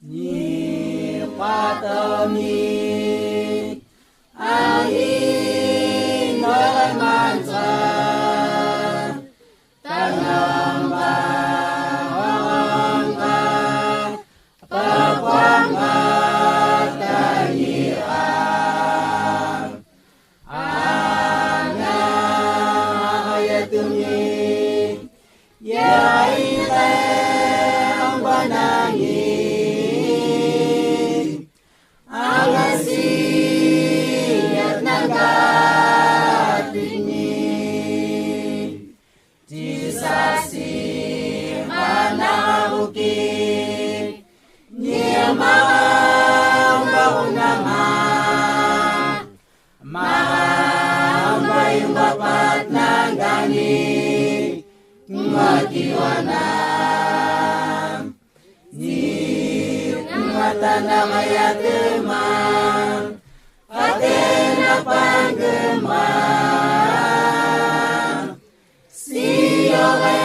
ni patami angin ay mansa tanamba wangka pagwangka tanian ana ayatuni ya ile ang banangin ang asiyat ng gatingin disasi manabukit niya maunama mahambay bapat ng gani matiwanam ni mata na kaya teman atin na panggema siyo kaya